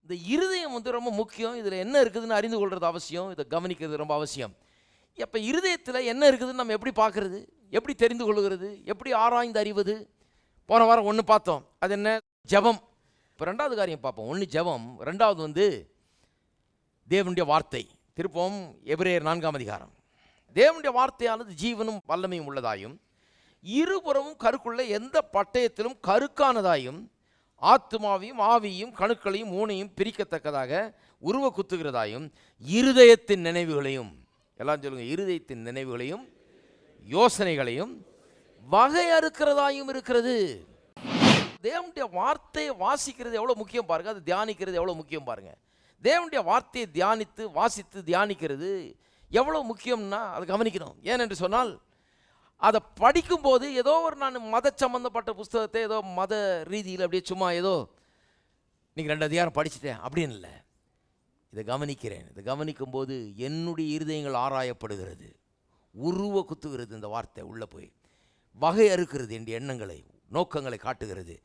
இந்த இருதயம் வந்து ரொம்ப முக்கியம். இதில் என்ன இருக்குதுன்னு அறிந்து கொள்வது அவசியம். இதை கவனிக்கிறது ரொம்ப அவசியம். இப்போ இருதயத்தில் என்ன இருக்குதுன்னு நம்ம எப்படி பார்க்கறது, எப்படி தெரிந்து கொள்கிறது, எப்படி ஆராய்ந்து அறிவது? போன வாரம் ஒன்று பார்த்தோம். அது என்ன? ஜெபம். இப்போ ரெண்டாவது காரியம் பார்ப்போம். ஒன்று ஜெபம், ரெண்டாவது வந்து தேவனுடைய வார்த்தை. திருப்பவும் எபிரேயர் 4ஆம் அதிகாரம். தேவனுடைய வார்த்தையானது ஜீவனும் வல்லமையும் உள்ளதாயும் இருபுறமும் கருக்குள்ள எந்த பட்டயத்திலும் கருக்கானதாயும் ஆத்துமாவையும் ஆவியையும் கணுக்களையும் ஊனையும் பிரிக்கத்தக்கதாக உருவ குத்துகிறதாயும் இருதயத்தின் நினைவுகளையும், எல்லாம் சொல்லுங்க, இருதயத்தின் நினைவுகளையும் யோசனைகளையும் வகையறுக்கிறதாயும் இருக்கிறது. தேவனுடைய வார்த்தையை வாசிக்கிறது எவ்வளோ முக்கியம் பாருங்க, அது தியானிக்கிறது எவ்வளோ முக்கியம் பாருங்க. தேவனுடைய வார்த்தையை தியானித்து வாசித்து தியானிக்கிறது எவ்வளோ முக்கியம்னா அதை கவனிக்கணும். ஏனென்று சொன்னால் அதை படிக்கும்போது ஏதோ ஒரு நான் மத சம்பந்தப்பட்ட புஸ்தகத்தை ஏதோ மத ரீதியில் அப்படியே சும்மா ஏதோ நீங்கள் 2 அதிகாரம் படிச்சுட்டேன் அப்படின்னு இல்லை. இதை கவனிக்கிறேன். இதை கவனிக்கும்போது என்னுடைய இருதயங்கள் ஆராயப்படுகிறது, உருவ குத்துகிறது. இந்த வார்த்தை உள்ளே போய் வகை அறுக்கிறது, என்னுடைய எண்ணங்களை நோக்கங்களை காட்டுகிறது.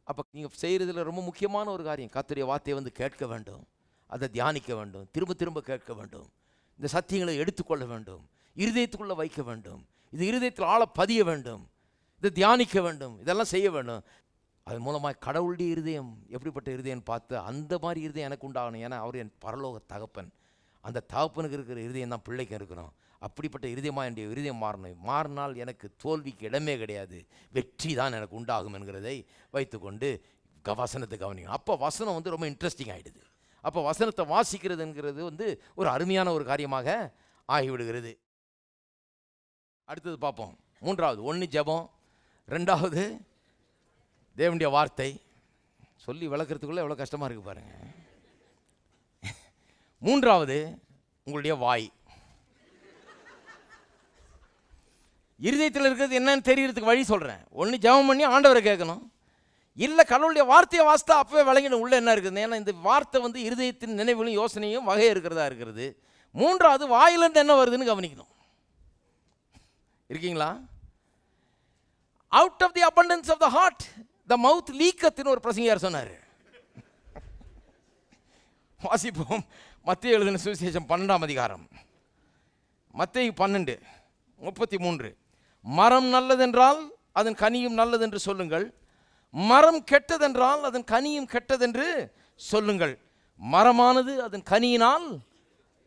அப்போ நீங்கள் செய்கிறதுல ரொம்ப முக்கியமான ஒரு காரியம், கர்த்தருடைய வார்த்தையை வந்து கேட்க வேண்டும், அதை தியானிக்க வேண்டும், திரும்ப திரும்ப கேட்க வேண்டும், இந்த சத்தியங்களை எடுத்துக்கொள்ள வேண்டும், இருதயத்துக்குள்ளே வைக்க வேண்டும், இது இருதயத்தில் ஆழ பதிய வேண்டும், இதை தியானிக்க வேண்டும், இதெல்லாம் செய்ய வேண்டும். அது மூலமாக கடவுளுடைய இருதயம் எப்படிப்பட்ட இருதயம் பார்த்து அந்த மாதிரி இருதயம் எனக்கு உண்டாகணும். ஏன்னா அவர் என் பரலோக தகப்பன். அந்த தகப்பனுக்கு இருக்கிற இருதயம் தான் பிள்ளைக்கு இருக்கணும். அப்படிப்பட்ட இருதயமாக என்னுடைய இருதயம் மாறணும். மாறினால் எனக்கு தோல்விக்கு இடமே கிடையாது, வெற்றி தான் எனக்கு உண்டாகும் என்கிறதை வைத்துக்கொண்டு வசனத்தை கவனிக்கணும். அப்போ வசனம் வந்து ரொம்ப இன்ட்ரெஸ்டிங் ஆகிடுது. அப்போ வசனத்தை வாசிக்கிறதுங்கிறது வந்து ஒரு அருமையான ஒரு காரியமாக ஆகிவிடுகிறது. அடுத்தது பார்ப்போம். மூன்றாவது, ஒன்று ஜெபம், ரெண்டாவது தேவனுடைய வார்த்தை. சொல்லி விளக்கிறதுக்குள்ளே எவ்வளோ கஷ்டமாக இருக்குது பாருங்கள். மூன்றாவது உங்களுடைய வாய். இருதயத்தில் இருக்கிறது என்னன்னு தெரியறதுக்கு வழி சொல்கிறேன். ஒன்று ஜெபம் பண்ணி ஆண்டவரை கேட்கணும், இல்லை கடவுளுடைய வார்த்தையை வாசித்தா அப்பவே விளங்கிடும் உள்ள என்ன இருக்குது. ஏன்னா இந்த வார்த்தை வந்து இருதயத்தின் நினைவுகளும் யோசனையும் வகை இருக்கிறதா இருக்கிறது. மூன்றாவது வாயிலிருந்து என்ன வருதுன்னு கவனிக்கணும். இருக்கீங்களா? Out of the abundance of the heart the mouth leaketh ஒரு பிரசங்கியார் சொன்னார். வாசிப்போம். மத்தேயு எழுதின சுவிசேஷம் 12ஆம் அதிகாரம், மத்தேயு 12:33. மரம் நல்லதென்றால் அதன் கனியும் நல்லதென்று சொல்லுங்கள், மரம் கெட்டதென்றால் அதன் கனியும் கெட்டதென்று சொல்லுங்கள், மரமானது அதன் கனியினால்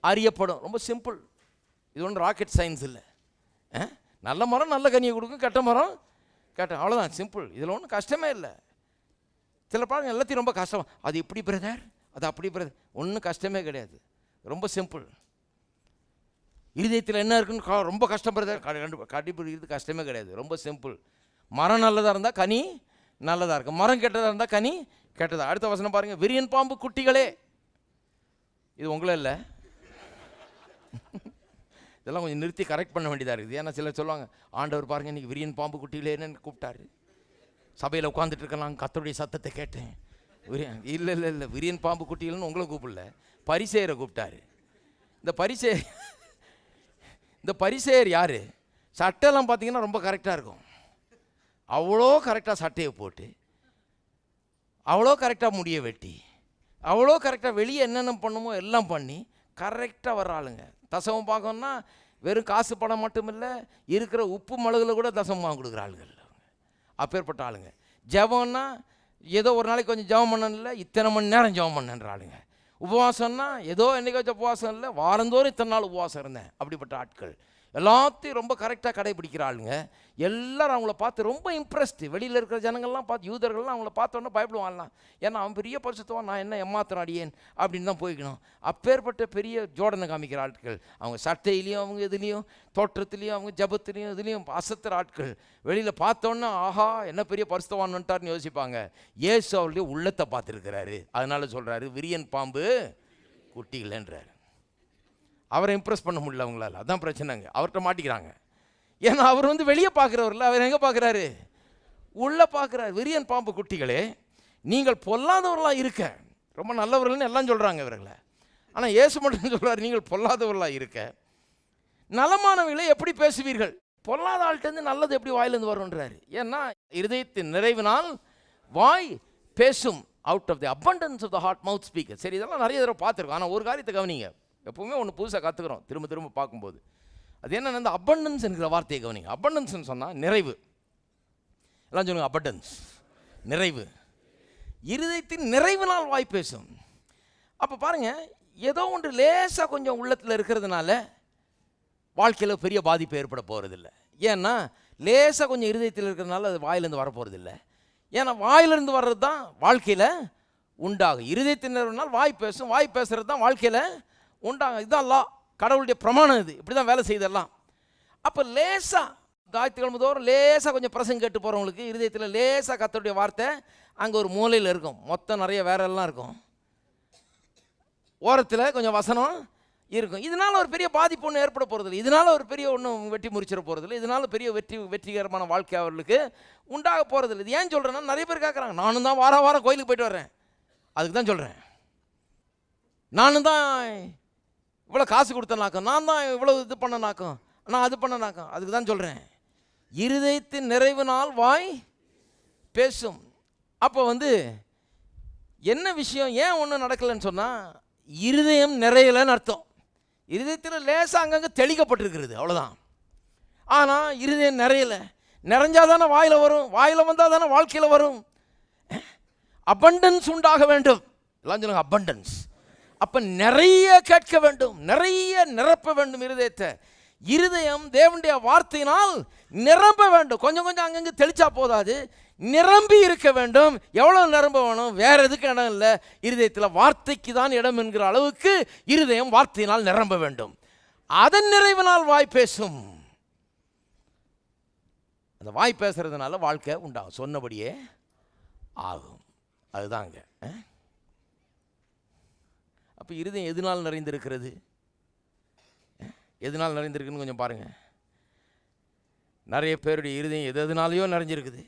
அறியப்படும். ரொம்ப சிம்பிள். இது ஒன்றும் ராக்கெட் சயின்ஸ் இல்லை. நல்ல மரம் நல்ல கனியை கொடுக்கும், கெட்ட மரம் கெட்ட, அவ்வளோதான், சிம்பிள். இதில் ஒன்றும் கஷ்டமே இல்லை. சில பாருங்க எல்லாத்தையும் ரொம்ப கஷ்டம், அது இப்படி பிரதர், அது அப்படி பிரதர், ஒன்றும் கஷ்டமே கிடையாது, ரொம்ப சிம்பிள். இருதயத்தில் என்ன இருக்குன்னு ரொம்ப கஷ்டம் பிரதர், கண்டுபிடிக்கிறது கஷ்டமே கிடையாது, ரொம்ப சிம்பிள். மரம் நல்லதாக இருந்தால் கனி நல்லதாக இருக்கும், மரம் கெட்டதாக இருந்தால் கனி கெட்டதாக. அடுத்த வசனம் பாருங்கள். விரியன் பாம்பு குட்டிகளே, இது உங்களே இல்லை, இதெல்லாம் கொஞ்சம் நிறுத்தி கரெக்ட் பண்ண வேண்டியதாக இருக்குது. ஏன்னா சிலர் சொல்லுவாங்க, ஆண்டவர் பாருங்கள் இன்றைக்கி விரியன் பாம்பு குட்டிகளேன்னு கூப்பிட்டாரு, சபையில் உட்காந்துட்டு இருக்கலாம், கர்த்தருடைய சத்தத்தை கேட்டேன். இல்லை இல்லை இல்லை, விரியன் பாம்பு குட்டிகள்னு உங்களை கூப்பிடல, பரிசேயரை கூப்பிட்டாரு. இந்த பரிசேயர் யார்? சட்டையெல்லாம் பார்த்தீங்கன்னா ரொம்ப கரெக்டாக இருக்கும், அவ்வளோ கரெக்டாக சட்டையை போட்டு, அவ்வளோ கரெக்டாக முடிய வெட்டி, அவ்வளோ கரெக்டாக வெளியே என்னென்ன பண்ணுமோ எல்லாம் பண்ணி கரெக்டாக வர்ற ஆளுங்க. தசமம் பார்க்கணுன்னா வெறும் காசு பணம் மட்டும் இல்லை, இருக்கிற உப்பு மிளகுல கூட தசமம் கொடுக்குற ஆளுங்கள். அப்பேற்பட்ட ஆளுங்க. ஜெபம்னா ஏதோ ஒரு நாளைக்கு கொஞ்சம் ஜெபம் பண்ணல, இத்தனை மணி நேரம் ஜெபம் பண்ணன்ற ஆளுங்க. உபவாசம்னா ஏதோ என்றைக்கு வச்ச உபவாசம் இல்லை, வாரந்தோறும் இத்தனை நாள் உபவாசம் இருந்தேன். அப்படிப்பட்ட ஆட்கள் எல்லாத்தையும் ரொம்ப கரெக்டாக கடைபிடிக்கிற ஆளுங்க. எல்லாரும் அவங்கள பார்த்து ரொம்ப இம்ப்ரெஸ்டு. வெளியில் இருக்கிற ஜனங்கள்லாம் பார்த்து, யூதர்கள்லாம் அவங்கள பார்த்தோன்னா பயப்படுவாங்கலாம். ஏன்னா அவன் பெரிய பரிசுத்தவான், நான் என்ன ஏமாத்திரம் அடியேன் அப்படின்னு தான் போய்க்கணும். அப்பேற்பட்ட பெரிய ஜோடனை காமிக்கிற ஆட்கள். அவங்க சட்டையிலையும் அவங்க இதுலேயும் தோற்றத்துலேயும் அவங்க ஜபத்துலேயும் இதுலேயும் அசத்துற ஆட்கள். வெளியில் பார்த்தோன்னா ஆஹா என்ன பெரிய பரிசுத்தவான்ட்டார்னு யோசிப்பாங்க. இயேசு அவருடைய உள்ளத்தை பார்த்துருக்கிறாரு, அதனால சொல்கிறாரு விரியன் பாம்பு குட்டிகளேன்றார். அவரை இம்ப்ரெஸ் பண்ண முடியல அவங்களால, அதான் பிரச்சனைங்க. அவர்கிட்ட மாட்டிக்கிறாங்க. ஏன்னா அவர் வந்து வெளியே பார்க்குறவரில், அவர் எங்கே பார்க்குறாரு? உள்ளே பார்க்குறாரு. விரியன் பாம்பு குட்டிகளே, நீங்கள் பொல்லாதவர்களாக இருக்க, ரொம்ப நல்லவர்கள்னு எல்லாம் சொல்கிறாங்க இவர்களை. ஆனால் இயேசு மட்டும் சொல்கிறார், நீங்கள் பொல்லாதவர்களாக இருக்க நலமானவர்களை எப்படி பேசுவீர்கள்? பொல்லாத ஆள்கிட்டேருந்து நல்லது எப்படி வாயிலேருந்து வரும்ன்றாரு. ஏன்னா இருதயத்தின் நிறைவினால் வாய் பேசும். Out of the abundance of the heart mouth speaks. சரி, இதெல்லாம் நிறைய தடவை பார்த்துருக்கோம். ஆனால் ஒரு காரியத்தை கவனிங்க, எப்பவுமே ஒன்று புதுசாக கற்றுக்குறோம் திரும்ப திரும்ப பார்க்கும்போது. அது என்னென்ன, இந்த abundance என்கிற வார்த்தையை கவனிங்க. abundanceன்னு சொன்னால் நிறைவு. எல்லாம் சொல்லுங்க, abundance, நிறைவு. இருதயத்தின் நிறைவினால் வாய் பேசும். அப்போ பாருங்கள், ஏதோ ஒன்று லேசாக கொஞ்சம் உள்ளத்தில் இருக்கிறதுனால வாழ்க்கையில் பெரிய பாதிப்பு ஏற்பட போகிறதில்ல. ஏன்னா லேசாக கொஞ்சம் இருதயத்தில் இருக்கிறதுனால அது வாயிலேருந்து வர போகிறதில்ல. ஏன்னா வாயிலிருந்து வர்றது தான் வாழ்க்கையில் உண்டாகும். இருதயத்தின் நிறைவினால் வாய் பேசும், வாய் பேசுகிறது தான் வாழ்க்கையில் உண்டாகும். இதுதான் லா, கடவுளுடைய பிரமாணம். இது இப்படி தான் வேலை செய்தெல்லாம். அப்போ லேசாக ஞாயிற்றுக்கிழமை தோறும் லேசாக கொஞ்சம் பிரசங்க கேட்டு போகிறவங்களுக்கு இருதயத்தில் லேசாக கர்த்தருடைய வார்த்தை அங்கே ஒரு மூலையில் இருக்கும். மொத்தம் நிறைய வேற எல்லாம் இருக்கும், ஓரத்தில் கொஞ்சம் வசனம் இருக்கும். இதனால் ஒரு பெரிய பாதிப்பு ஒன்றும் ஏற்பட போகிறதில்ல. இதனால் ஒரு பெரிய ஒன்றும் வெற்றி முறிச்சிட போகிறதில்ல. இதனால் பெரிய வெற்றிகரமான வாழ்க்கை அவர்களுக்கு உண்டாக போகிறதில்ல. இது ஏன் சொல்கிறேன்னா, நிறைய பேர் கேட்குறாங்க, நானும் தான் வாரம் வாரம் கோயிலுக்கு போயிட்டு வர்றேன், அதுக்கு தான் சொல்கிறேன். நானும் தான் இவ்வளோ காசு கொடுத்தனாக்கும், நான் தான் இவ்வளோ இது பண்ணனாக்கும், நான் அது பண்ணனாக்கும், அதுக்கு தான் சொல்கிறேன். இருதயத்தின் நிறைவினால் வாய் பேசும். அப்போ என்ன விஷயம், ஏன் ஒன்றும் நடக்கலைன்னு சொன்னால், இருதயம் நிறையலைன்னு அர்த்தம். இருதயத்தில் லேசாக அங்கங்கே தெளிக்கப்பட்டிருக்கிறது, அவ்வளோதான். ஆனால் இருதயம் நிறையலை. நிறைஞ்சால் தானே வாயில் வரும், வாயில் வந்தால் தானே வாழ்க்கையில் வரும். abundance உண்டாக வேண்டும். எல்லாம் சொல்லுங்க, abundance. அப்போ நிறைய கேட்க வேண்டும், நிறைய நிரப்ப வேண்டும் இருதயத்தை. இருதயம் தேவனுடைய வார்த்தையினால் நிரம்ப வேண்டும். கொஞ்சம் கொஞ்சம் அங்கங்கே தெளிச்சா போதாது, நிரம்பி இருக்க வேண்டும். எவ்வளோ நிரம்ப வேணும், வேற எதுக்கு இடம் இல்லை, இருதயத்தில் வார்த்தைக்கு தான் இடம் என்கிற அளவுக்கு இருதயம் வார்த்தையினால் நிரம்ப வேண்டும். அதன் நிறைவினால் வாய் பேசும். அந்த வாய் பேசுறதுனால வாழ்க்கை உண்டாகும், சொன்னபடியே ஆகும். அதுதாங்க. அப்போ இருதயம் எதனால் நிறைந்திருக்கிறது, எதனால் நிறைந்திருக்குன்னு கொஞ்சம் பாருங்கள். நிறைய பேருடைய இருதயம் எதனாலேயோ நிறைஞ்சிருக்குது.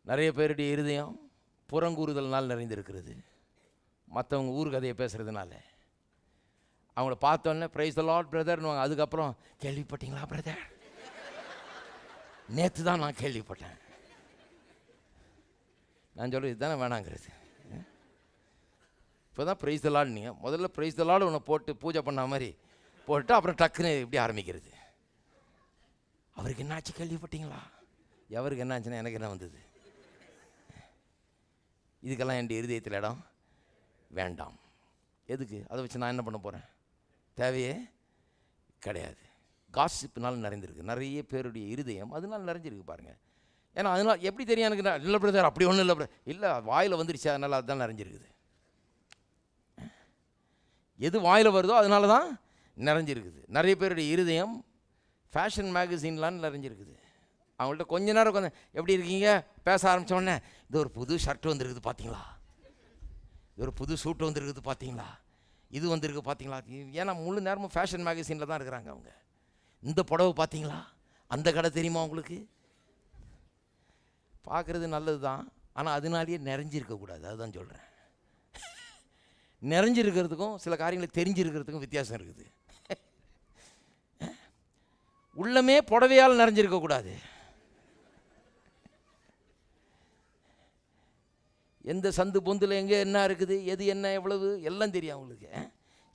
நிறைய பேருடைய இருதயம் புறங்கூறுதல்னால் நிறைந்திருக்கிறது. மற்றவங்க ஊர் கதையை பேசுகிறதுனால. அவங்கள பார்த்தோன்னே ப்ரைஸ் தி லார்ட் பிரதர்னுவாங்க. அதுக்கப்புறம் கேள்விப்பட்டீங்களா பிரதர், நேற்று தான் நான் கேள்விப்பட்டேன். நான் சொல்கிறது இதுதானே வேணாங்கிறது. இப்போ தான் ப்ரைஸ் தி லார்ட், நீங்கள் முதல்ல ப்ரைஸ் தி லார்ட் ஒன்று போட்டு பூஜை பண்ண மாதிரி போட்டு அப்புறம் டக்குன்னு இப்படி ஆரம்பிக்கிறது. அவருக்கு என்னாச்சு கேள்விப்பட்டீங்களா, எவருக்கு என்னாச்சுன்னா எனக்கு என்ன வந்தது. இதுக்கெல்லாம் என் இருதயத்தில் இடம் வேண்டாம். எதுக்கு, அதை வச்சு நான் என்ன பண்ண போகிறேன், தேவையே கிடையாது. காசிப்பினால் நிறைந்திருக்கு நிறைய பேருடைய இருதயம், அதனால் நிறைஞ்சிருக்கு பாருங்கள். ஏன்னா அதனால் எப்படி தெரியும் எனக்கு, இல்லை பிரதர் அப்படி ஒன்றும் இல்லை பிரதர், இல்லை வாயில் வந்துருச்சு அதனால் அதுதான் நிறைஞ்சிருக்குது. எது வாயில் வருதோ அதனால தான் நிறைஞ்சிருக்குது. நிறைய பேருடைய இருதயம் ஃபேஷன் மேகசின்லாம் நிறைஞ்சிருக்குது. அவங்கள்ட்ட கொஞ்ச நேரம் கொஞ்சம் எப்படி இருக்கீங்க பேச ஆரம்பித்தோடனே, இது ஒரு புது ஷர்ட் வந்துருக்குது பார்த்தீங்களா, இது ஒரு புது சூட்டு வந்துருக்குது பார்த்தீங்களா, இது வந்திருக்கு பார்த்தீங்களா. ஏன்னா முழு நேரமும் ஃபேஷன் மேகசினில் தான் இருக்கிறாங்க அவங்க. இந்த புடவை பார்த்தீங்களா, அந்த கடை தெரியுமா உங்களுக்கு. பார்க்குறது நல்லது தான், ஆனால் அதனாலேயே நிறைஞ்சிருக்கக்கூடாது. அதுதான் சொல்கிறேன். நிறைஞ்சிருக்கிறதுக்கும் சில காரியங்களை தெரிஞ்சிருக்கிறதுக்கும் வித்தியாசம் இருக்குது. உள்ளமே புடவையால் நிறைஞ்சிருக்கக்கூடாது. எந்த சந்து பொந்தில் எங்கே என்ன இருக்குது, எது என்ன எவ்வளவு எல்லாம் தெரியும் அவங்களுக்கு.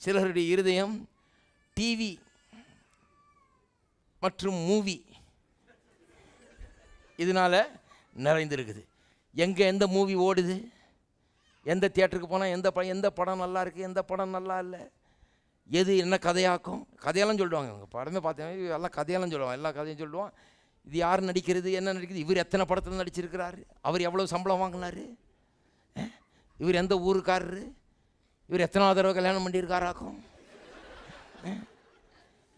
சிலருடைய இருதயம் டிவி மற்றும் மூவி இதனால் நிறைந்திருக்குது. எங்கே எந்த மூவி ஓடுது, எந்த தியேட்டருக்கு போனால் எந்த படம் நல்லா இருக்குது, எந்த படம் நல்லா இல்லை, எது என்ன கதையாக்கும், கதையெல்லாம் சொல்லுவாங்க. அவங்க படமே பார்த்தேன், எல்லாம் கதையெல்லாம் சொல்லுவாங்க, எல்லா கதையும் சொல்லுவான். இது யார் நடிக்கிறது, என்ன நடிக்கிறது, இவர் எத்தனை படத்தில் நடிச்சிருக்கிறாரு, அவர் எவ்வளோ சம்பளம் வாங்கினார், இவர் எந்த ஊருக்காரரு, இவர் எத்தனாவது தடவை கல்யாணம் பண்ணியிருக்காராக்கும்.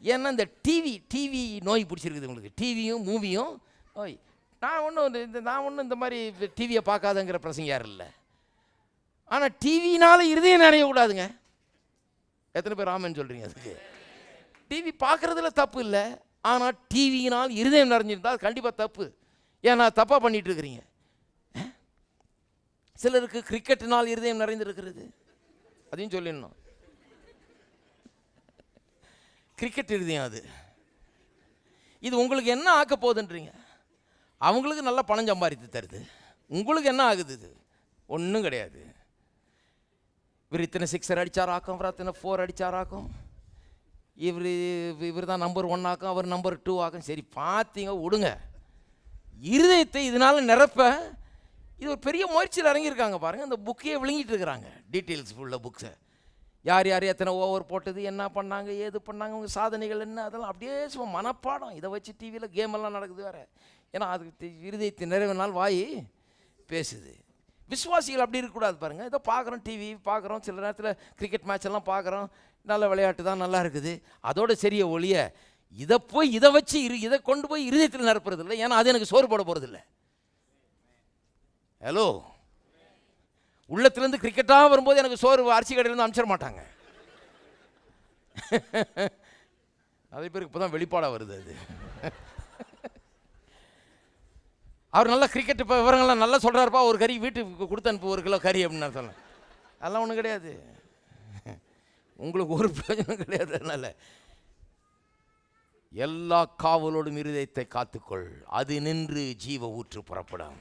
ஏன்னா இந்த டிவி நோய் பிடிச்சிருக்குது உங்களுக்கு, டிவியும் மூவியும் நோய். நான் ஒன்றும் இந்த மாதிரி டிவியை பார்க்காதங்கிற பிரசங்க யாரும் இல்லை. ஆனால் டிவினால் இருதயம் நிறையக்கூடாதுங்க. எத்தனை பேர் ஆமேன்னு சொல்கிறீங்க அதுக்கு? டிவி பார்க்குறதுல தப்பு இல்லை, ஆனால் டிவியினால் இருதயம் நிறைஞ்சிருந்தால் அது கண்டிப்பாக தப்பு. ஏன்னா தப்பாக பண்ணிகிட்டு இருக்கிறீங்க. சிலருக்கு கிரிக்கெட்டினால் இருதயம் நிறைந்திருக்கிறது, அதையும் சொல்லிடணும். கிரிக்கெட் இருதயம் அது. இது உங்களுக்கு என்ன ஆக்க போகுதுன்றீங்க. அவங்களுக்கு நல்ல பணம் சம்பாதித்து தருது, உங்களுக்கு என்ன ஆகுது? இது ஒன்றும் கிடையாது. இவர் இத்தனை 6 அடித்தாராக்கும், அவர் அத்தனை 4 அடித்தாராக்கும், இவர் தான் நம்பர் 1 ஆக்கும், அவர் நம்பர் 2 ஆக்கும். சரி பார்த்தீங்க, விடுங்க. இருதயத்தை இதனால் நிரப்ப இது ஒரு பெரிய முயற்சியில் இறங்கியிருக்காங்க பாருங்கள். அந்த புக்கையே விழுங்கிட்டு இருக்கிறாங்க, டீட்டெயில்ஸ் உள்ள புக்ஸை. யார் யார் எத்தனை ஓவர் போட்டது, என்ன பண்ணாங்க, ஏது பண்ணாங்க, உங்கள் சாதனைகள் என்ன, அதெல்லாம் அப்படியே சும்மா மனப்பாடம். இதை வச்சு டிவியில் கேமெல்லாம் நடக்குது வேறு. ஏன்னா அதுக்கு இருதயத்தை நிறைவினால் வாய் பேசுது. விசுவாசிகள் அப்படி இருக்கக்கூடாது பாருங்கள். இதை பார்க்குறோம், டிவி பார்க்குறோம், சில நேரத்தில் கிரிக்கெட் மேட்ச் எல்லாம் பார்க்குறோம், நல்ல விளையாட்டு தான், நல்லா இருக்குது, அதோட சரிய ஒழிய இதை வச்சு இதை கொண்டு போய் இருதயத்தில் நிரப்புறது இல்லை. ஏன்னா அது எனக்கு சோறு போட போகிறது இல்லை. ஹலோ, உள்ளத்துலேருந்து கிரிக்கெட்டாக வரும்போது எனக்கு சோறு அரிசி கடையிலேருந்து அனுப்பிச்சிட மாட்டாங்க. அதே பேருக்கு இப்போ தான் வெளிப்பாடாக வருது. அது அவர் நல்லா கிரிக்கெட் இப்போ விவரங்கள்லாம் நல்லா சொல்கிறாருப்பா, ஒரு கறி வீட்டுக்கு கொடுத்து அனுப்பு, 1 கிலோ கறி அப்படின்னு நான் சொன்னேன். அதெல்லாம் ஒன்றும் கிடையாது, உங்களுக்கு ஒரு பிரயோஜனம் கிடையாது. அதனால் எல்லா காவலோடும் இருதயத்தை காத்துக்கொள், அது நின்று ஜீவ ஊற்று புறப்படும்.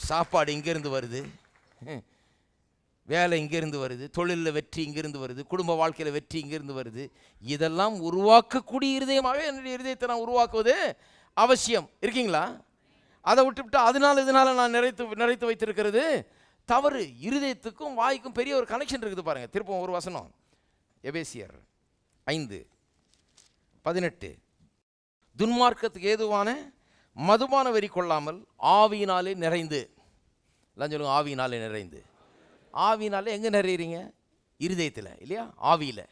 சாப்பாடு இங்கேருந்து வருது, வேலை இங்கேருந்து வருது, தொழிலில் வெற்றி இங்கேருந்து வருது, குடும்ப வாழ்க்கையில் வெற்றி இங்கேருந்து வருது. இதெல்லாம் உருவாக்கக்கூடிய இருதயமாகவே என்னுடைய இருதயத்தை நான் உருவாக்குவது அவசியம். இருக்கீங்களா? அதை விட்டுவிட்டு இதனால் நான் நிறைத்து வைத்திருக்கிறது தவறு. இருதயத்துக்கும் வாய்க்கும் பெரிய ஒரு கனெக்ஷன் இருக்குது பாருங்கள். திருப்பம் ஒரு வசனம், எபேசியர் 5:18. துன்மார்க்கத்துக்கு ஏதுவான மதுபான வெறி கொள்ளாமல் ஆவியினாலே நிறைந்து. எல்லாம் சொல்லுங்க, ஆவியினாலே நிறைந்து. ஆவியினாலே எங்கே நிறையிறீங்க? இருதயத்தில் இல்லையா? ஆவியில்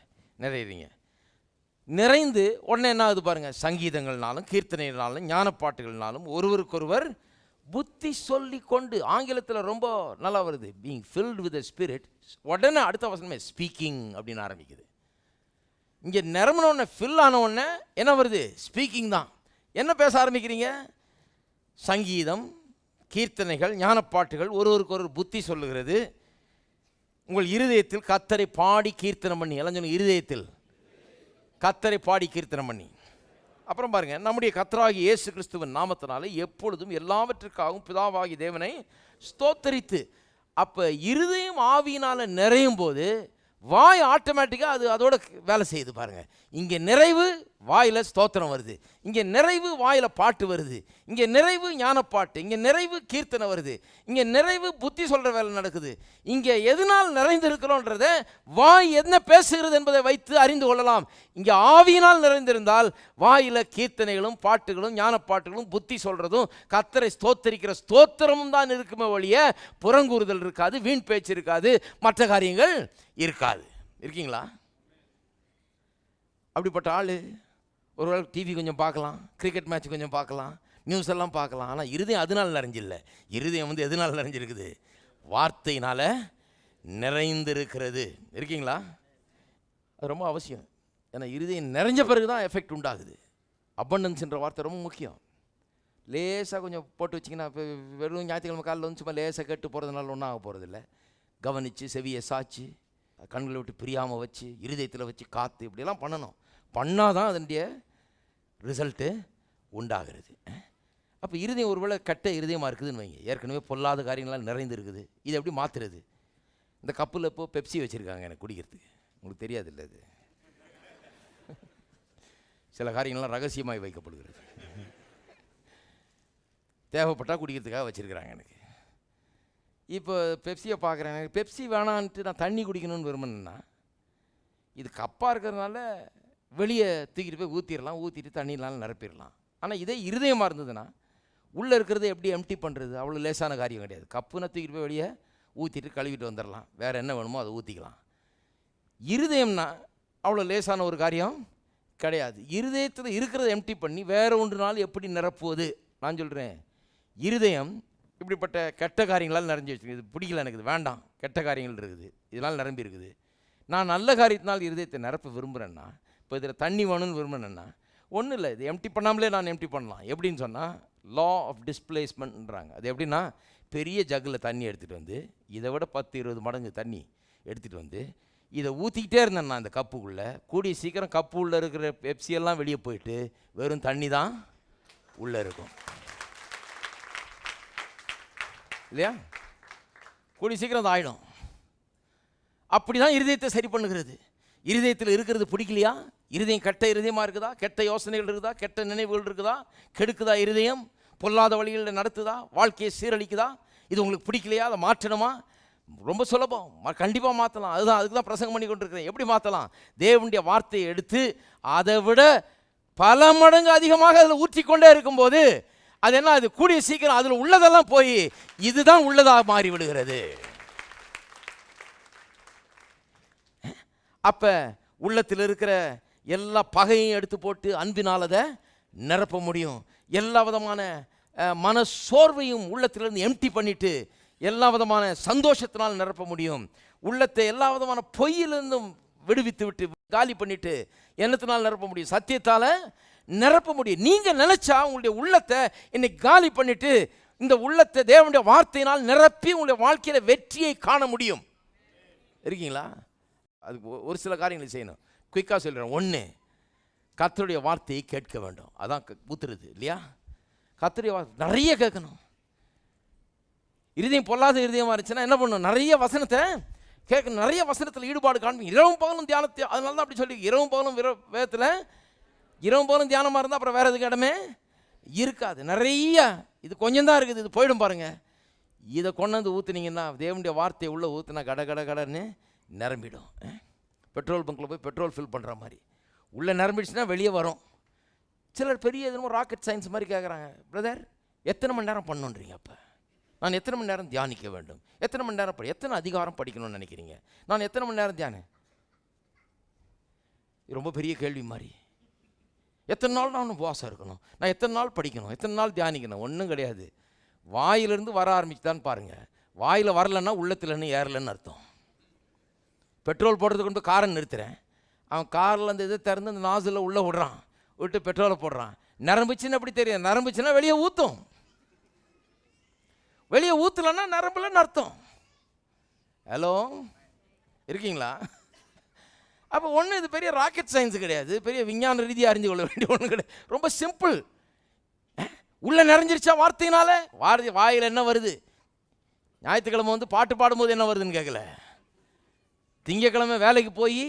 நிறையிறீங்க. நிறைந்து உடனே என்ன ஆகுது பாருங்கள், சங்கீதங்கள்னாலும் கீர்த்தனைகள்னாலும் ஞானப்பாட்டுகள்னாலும் ஒருவருக்கொருவர் புத்தி சொல்லி கொண்டு. ஆங்கிலத்தில் ரொம்ப நல்லா வருது, being filled with the spirit. உடனே அடுத்த வசனமே ஸ்பீக்கிங் அப்படின்னு ஆரம்பிக்குது. இங்கே நிரம்பினோடனே ஃபில் ஆனவுடனே என்ன வருது? ஸ்பீக்கிங் தான். என்ன பேச ஆரம்பிக்கிறீங்க? சங்கீதம், கீர்த்தனைகள், ஞானப்பாட்டுகள், ஒருவருக்கு ஒரு புத்தி சொல்லுகிறது. உங்கள் இருதயத்தில் கர்த்தரை பாடி கீர்த்தனம் பண்ணி. எல்லாம் சொல்லுங்க, இருதயத்தில் கர்த்தரை பாடி கீர்த்தனம் பண்ணி. அப்புறம் பாருங்கள், நம்முடைய கர்த்தராகிய இயேசு கிறிஸ்துவின் நாமத்தினாலே எப்பொழுதும் எல்லாவற்றுக்காகவும் பிதாவாகிய தேவனை ஸ்தோத்தரித்து. அப்போ இருதயம் ஆவியினால் நிறையும் போது வாய் ஆட்டோமேட்டிக்காக அதோட வேலை செய்யுது பாருங்கள். இங்கே நிறைவு, வாயில் ஸ்தோத்திரம் வருது. இங்கே நிறைவு, வாயில் பாட்டு வருது. இங்கே நிறைவு, ஞானப்பாட்டு. இங்கே நிறைவு, கீர்த்தனை வருது. இங்கே நிறைவு, புத்தி சொல்கிற வேலை நடக்குது. இங்கே எதனால் நிறைந்திருக்கிறோன்றத வாய் என்ன பேசுகிறது என்பதை வைத்து அறிந்து கொள்ளலாம். இங்கே ஆவியினால் நிறைந்திருந்தால் வாயில் கீர்த்தனைகளும் பாட்டுகளும் ஞானப்பாட்டுகளும் புத்தி சொல்கிறதும் கர்த்தரை ஸ்தோத்தரிக்கிற ஸ்தோத்திரமும் தான் இருக்குமே ஒழிய புறங்கூறுதல் இருக்காது, வீண் பேச்சு இருக்காது, மற்ற காரியங்கள் இருக்காது. இருக்கீங்களா? அப்படிப்பட்ட ஆள் ஒருவேளை டிவி கொஞ்சம் பார்க்கலாம், கிரிக்கெட் மேட்ச் கொஞ்சம் பார்க்கலாம், நியூஸ் எல்லாம் பார்க்கலாம். ஆனால் இருதயம் அதனால் நிறைஞ்சில்லை. இருதயம் எதனால் நிறைஞ்சிருக்குது? வார்த்தையினால் நிறைந்திருக்கிறது. இருக்கீங்களா? அது ரொம்ப அவசியம். ஏன்னா இருதயம் நிறைஞ்ச பிறகு தான் எஃபெக்ட் உண்டாகுது. அபண்டன்ஸ்ன்ற வார்த்தை ரொம்ப முக்கியம். லேசாக கொஞ்சம் போட்டு வச்சிங்கன்னா, இப்போ வெறும் ஞாயிற்றுக்கிழமை காலையில் வந்து சும்மா லேசாக கேட்டு போகிறதுனால ஒன்றும் ஆக போகிறதில்ல. கவனித்து செவியை சாய்ச்சி கண்களை விட்டு பிரியாமல் வச்சு இருதயத்தில் வச்சு காற்று இப்படிலாம் பண்ணணும். பண்ணால் தான் அதனுடைய ரிசல்ட்டு உண்டாகிறது. அப்போ இருதயம் ஒருவேளை கெட்ட இருதயமாக இருக்குதுன்னு வைங்க, ஏற்கனவே பொல்லாத காரியங்கள்லாம் நிறைந்து இருக்குது. இதை எப்படி மாற்றுறது? இந்த கப்பில் இப்போது பெப்சி வச்சுருக்காங்க எனக்கு குடிக்கிறதுக்கு. உங்களுக்கு தெரியாது இல்லை? இது சில காரியங்கள்லாம் ரகசியமாக வைக்கப்படுகிறது. தேவைப்பட்டால் குடிக்கிறதுக்காக வச்சுருக்கிறாங்க எனக்கு. இப்போ பெப்சியை பார்க்குறேன், எனக்கு பெப்சி வேணான்ட்டு நான் தண்ணி குடிக்கணும்னு விரும்பினேன்னா, இது கப்பாக இருக்கிறதுனால வெளியே தூக்கிட்டு போய் ஊற்றிடலாம், ஊற்றிட்டு தண்ணிலாம் நிரப்பிடலாம். ஆனால் இதே இருதயமாக இருந்ததுன்னா உள்ளே இருக்கிறத எப்படி எம்டி பண்ணுறது? அவ்வளோ லேசான காரியம் கிடையாது. கப்புனை தூக்கிட்டு போய் வெளியே ஊற்றிட்டு கழுவிட்டு வந்துடலாம், வேறு என்ன வேணுமோ அதை ஊற்றிக்கலாம். இருதயம்னா அவ்வளோ லேசான ஒரு காரியம் கிடையாது. இருதயத்தில் இருக்கிறத எம்டி பண்ணி வேறு ஒன்றுனாலும் எப்படி நிரப்புவது? நான் சொல்கிறேன், இருதயம் இப்படிப்பட்ட கெட்ட காரியங்களால் நிறைஞ்சி வச்சுருக்கு. இது பிடிக்கல எனக்கு, இது வேண்டாம், கெட்ட காரியங்கள் இருக்குது, இதனால் நிரம்பி இருக்குது. நான் நல்ல காரியத்தினால் இருதயத்தை நிரப்ப விரும்புகிறேன்னா, இப்போ இதில் தண்ணி வேணும்னு விரும்புகிறேன்னா ஒன்றும் இல்லை, இது எம்டி பண்ணாமலே நான் எம்டி பண்ணலாம். எப்படின்னு சொன்னால் லா ஆஃப் டிஸ்பிளேஸ்மெண்ட்ன்றாங்க. அது எப்படின்னா, பெரிய ஜக்கில் தண்ணி எடுத்துகிட்டு வந்து இதை விட 10-20 மடங்கு தண்ணி எடுத்துகிட்டு வந்து இதை ஊற்றிக்கிட்டே இருந்தேன் நான் இந்த கப்புக்குள்ளே. கூடிய சீக்கிரம் கப்பு உள்ளே இருக்கிற பெப்சியெல்லாம் வெளியே போயிட்டு வெறும் தண்ணி தான் உள்ளே இருக்கும். இல்லையா? கூடி சீக்கிரம் அது ஆயிடும். அப்படிதான் இருதயத்தை சரி பண்ணுகிறது. இருதயத்தில் இருக்கிறது பிடிக்கலையா? இருதயம் கெட்ட இருதயமாக இருக்குதா? கெட்ட யோசனைகள் இருக்குதா? கெட்ட நினைவுகள் இருக்குதா? கெடுக்குதா? இருதயம் பொல்லாத வழிகளில் நடத்துதா? வாழ்க்கையை சீரழிக்குதா? இது உங்களுக்கு பிடிக்கலையா? அதை மாற்றணுமா? ரொம்ப சுலபம், கண்டிப்பாக மாற்றலாம். அதுக்கு தான் பிரசங்கம் பண்ணி கொண்டிருக்கிறேன். எப்படி மாற்றலாம்? தேவனுடைய வார்த்தையை எடுத்து அதை விட பல மடங்கு அதிகமாக அதில் ஊற்றிக்கொண்டே இருக்கும்போது அது என்ன, அது கூடிய சீக்கிரம் அதில் உள்ளதெல்லாம் போய் இதுதான் உள்ளதாக மாறி விடுகிறது. அப்போ உள்ளத்தில் இருக்கிற எல்லா பகையும் எடுத்து போட்டு அன்பினால் அதை நிரப்ப முடியும். எல்லா விதமான மன சோர்வையும் உள்ளத்திலிருந்து எம்டி பண்ணிட்டு எல்லா விதமான சந்தோஷத்தினால் நிரப்ப முடியும். உள்ளத்தை எல்லா விதமான பொய்யிலிருந்தும் விடுவித்து விட்டு காலி பண்ணிட்டு என்னத்தினால் நிரப்ப முடியும்? சத்தியத்தால் நிரப்ப முடியும். நீங்கள் நினைச்சா உங்களுடைய உள்ளத்தை இன்னைக்கு காலி பண்ணிட்டு இந்த உள்ளத்தை தேவனுடைய வார்த்தையினால் நிரப்பி உங்களுடைய வாழ்க்கையில் வெற்றியை காண முடியும். இருக்கீங்களா? அதுக்கு ஒரு சில காரியங்களை செய்யணும். குயிக்காக சொல்கிறேன். ஒன்று, கர்த்தருடைய வார்த்தையை கேட்க வேண்டும். அதான் ஊத்துறது இல்லையா? கர்த்தருடைய வார்த்தை நிறைய கேட்கணும். இருதயம் பொல்லாத இருதயமாக இருந்துச்சுன்னா என்ன பண்ணணும்? நிறைய வசனத்தை கேட்கணும். நிறைய வசனத்தில் ஈடுபாடு காண்பீங்க. இரவும் பகலும் தியானத்தை, அதனால தான் அப்படி சொல்லி இரவும் பகலும் வேதத்தில் இரவும் பகலும் தியானமாக இருந்தால் அப்புறம் வேறு எதுக்கு இடமே இருக்காது. நிறைய இது கொஞ்சம் தான் இருக்குது, இது போயிடும் பாருங்கள். இதை கொண்டு வந்து ஊற்றுனீங்கன்னா, தேவனுடைய வார்த்தையை உள்ளே ஊற்றுனா கட கட கடன்னு நிரம்பிடும். பெட்ரோல் பங்கில் போய் பெட்ரோல் ஃபில் பண்ணுற மாதிரி உள்ளே நிரம்பிடுச்சுன்னா வெளியே வரும். சிலர் பெரிய எதுவும் ராக்கெட் சயின்ஸ் மாதிரி கேட்குறாங்க. பிரதர், எத்தனை மணி நேரம் பண்ணுன்றீங்க? அப்போ நான் எத்தனை மணி நேரம் தியானிக்க வேண்டும்? எத்தனை மணி நேரம் எத்தனை அதிகாரம் படிக்கணும்னு நினைக்கிறீங்க? நான் எத்தனை மணி நேரம் தியானம்? ரொம்ப பெரிய கேள்வி மாதிரி. எத்தனை நாள் நான் உபவாசம் இருக்கணும்? நான் எத்தனை நாள் படிக்கணும்? எத்தனை நாள் தியானிக்கணும்? ஒன்றும் கிடையாது. வாயிலிருந்து வர ஆரம்பிச்சுதான்னு பாருங்கள். வாயில் வரலன்னா உள்ளத்துலன்னு ஏறலன்னு அர்த்தம். பெட்ரோல் போடுறதுக்கு கொண்டு காரை நிறுத்துகிறேன். அவன் காரில் அந்த இதை திறந்து அந்த நாசில் உள்ளே விடுறான், விட்டு பெட்ரோலை போடுறான். நிரம்பிச்சுன்னு எப்படி தெரியும்? நிரம்பிச்சுன்னா வெளியே ஊற்றும். வெளியே ஊற்றலன்னா நிரம்பலன்னு அர்த்தம். ஹலோ, இருக்கீங்களா? அப்போ ஒன்றும் இது பெரிய ராக்கெட் சயின்ஸ் கிடையாது, பெரிய விஞ்ஞான ரீதியாக அறிஞ்சு கொள்ள வேண்டிய ஒன்றும் கிடையாது. ரொம்ப சிம்பிள். உள்ளே நிறைஞ்சிருச்சா வார்த்தையினால? வாயில் என்ன வருது? ஞாயிற்றுக்கிழமை வந்து பாட்டு பாடும்போது என்ன வருதுன்னு கேட்கல. திங்கக்கிழமை வேலைக்கு போய்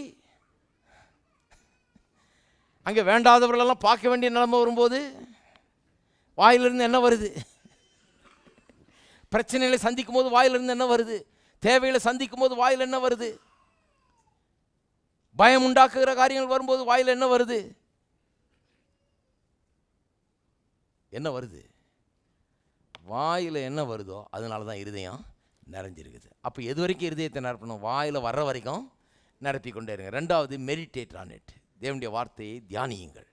அங்கே வேண்டாதவர்களெல்லாம் பார்க்க வேண்டிய நிலைமை வரும்போது வாயிலிருந்து என்ன வருது? பிரச்சனைகளை சந்திக்கும் போது வாயிலிருந்து என்ன வருது? தேவைகளை சந்திக்கும் போது வாயில் என்ன வருது? பயம் உண்டாக்குகிற காரியங்கள் வரும்போது வாயில் என்ன வருது? என்ன வருது? வாயில் என்ன வருதோ அதனால தான் இருதயம் நிறைஞ்சிருக்குது. அப்போ எது வரைக்கும் இருதயத்தை நிரப்பணும்? வாயில் வர்ற வரைக்கும் நிரப்பி கொண்டே இருங்க. ரெண்டாவது, மெடிடேட் ஆன் இட். தேவனுடைய வார்த்தையை தியானியுங்கள்.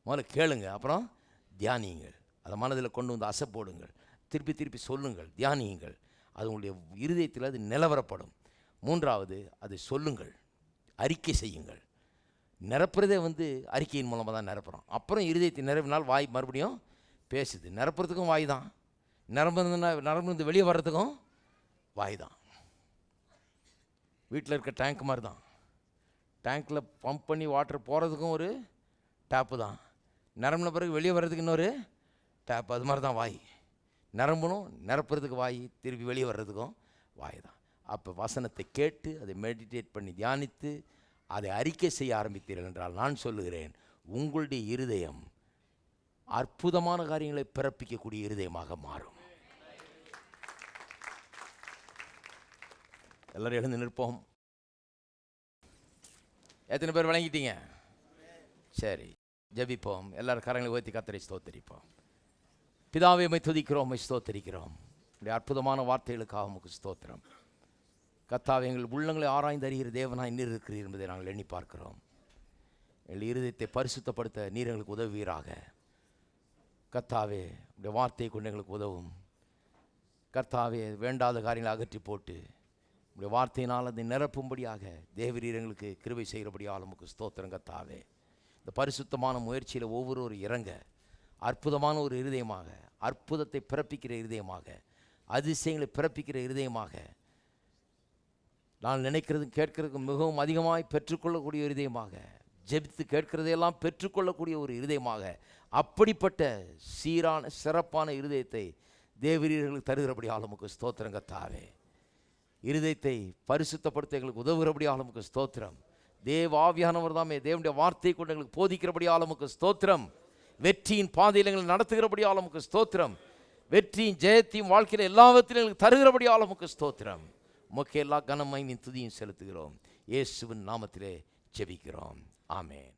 முதல்ல கேளுங்க, அப்புறம் தியானியுங்கள். அதை மனதில் கொண்டு வந்து அசை போடுங்கள், திருப்பி திருப்பி சொல்லுங்கள், தியானியுங்கள். அது உங்களுடைய இருதயத்தில் அது நிலவரப்படும். மூன்றாவது, அதை சொல்லுங்கள், அறிக்கை செய்யுங்கள். நிரப்புறதே வந்து அறிக்கையின் மூலமாக தான் நிரப்புகிறோம். அப்புறம் இருதயத்தை நிரப்பினால் வாய் மறுபடியும் பேசுது. நிரப்புறதுக்கும் வாய் தான், நிரம்புறது வெளியே வர்றதுக்கும் வாய் தான். வீட்டில் இருக்க டேங்க் மாதிரி தான். டேங்க்கில் பம்ப் பண்ணி வாட்டர் போகிறதுக்கும் ஒரு டேப்பு தான், நிரம்பின பிறகு வெளியே வர்றதுக்கு இன்னொரு டேப். அது மாதிரி தான் வாய். நிரம்பணும், நிரப்புறதுக்கு வாய், திருப்பி வெளியே வர்றதுக்கும் வாய் தான். அப்போ வசனத்தை கேட்டு அதை மெடிடேட் பண்ணி தியானித்து அதை அறிக்கை செய்ய ஆரம்பித்தீர்கள் என்றால் நான் சொல்லுகிறேன், உங்களுடைய இருதயம் அற்புதமான காரியங்களை பிறப்பிக்கக்கூடிய இருதயமாக மாறும். எல்லாரும் எழுந்து நிற்போம். எத்தனை பேர் வழங்கிட்டீங்க? சரி, ஜெபிப்போம். எல்லாரும் கரங்களை உயர்த்தி கர்த்தரை ஸ்தோத்தரிப்போம். பிதாவே, உம்மை துதிக்கிறோம், உம்மை ஸ்தோத்தரிக்கிறோம். உம்முடைய அற்புதமான வார்த்தைகளுக்காக உமக்கு ஸ்தோத்திரம். கர்த்தாவே, எங்கள் உள்ளங்களை ஆராய்ந்து அறிகிற தேவனாய் நீர் இருக்கிறீர் என்பதை நாங்கள் எண்ணி பார்க்கிறோம். எங்கள் இருதயத்தை பரிசுத்தப்படுத்த நீர் எங்களுக்கு உதவுவீராக. கர்த்தாவே, உம்முடைய வார்த்தையை கொண்டு எங்களுக்கு உதவும். கர்த்தாவே, வேண்டாத காரியங்களை அகற்றி போட்டு உடைய வார்த்தையினால் அதை நிரப்பும்படியாக தேவரீர் எங்களுக்கு கிருபை செய்கிறபடியால் உமக்கு ஸ்தோத்திரம். கர்த்தாவே, இந்த பரிசுத்தமான முயற்சியில் ஒவ்வொரு இறங்க அற்புதமான ஒரு இருதயமாக, அற்புதத்தை பிறப்பிக்கிற இருதயமாக, அதிசயங்களை பிறப்பிக்கிற இருதயமாக, நான் நினைக்கிறதும் கேட்கறதுக்கும் மிகவும் அதிகமாய் பெற்றுக்கொள்ளக்கூடிய ஒரு இருதயமாக, ஜெபித்து கேட்கிறதையெல்லாம் பெற்றுக்கொள்ளக்கூடிய ஒரு இருதயமாக, அப்படிப்பட்ட சீரான சிறப்பான இருதயத்தை தேவரீர்களுக்கு தருகிறபடி ஆளுமுக்கு ஸ்தோத்திரம் கர்த்தாவே. இருதயத்தை பரிசுத்தப்படுத்த எங்களுக்கு உதவுகிறபடி ஆளுமுக்கு ஸ்தோத்திரம். தேவ ஆவியானவர் தாமே தேவனுடைய வார்த்தை கொண்டு எங்களுக்கு போதிக்கிறபடி ஆளுமுக்கு ஸ்தோத்திரம். வெற்றியின் பாதையில் எங்களை நடத்துகிறபடி ஆளுமுக்கு ஸ்தோத்திரம். வெற்றியும் ஜெயத்தையும் வாழ்க்கையில் எல்லாவற்றிலும் எங்களுக்கு தருகிறபடி ஆளுமுக்கு ஸ்தோத்திரம். உமக்கு எல்லா கனமையும் துதியும் செலுத்துகிறோம். இயேசுவின் நாமத்திலே ஜெபிக்கிறோம். ஆமென்.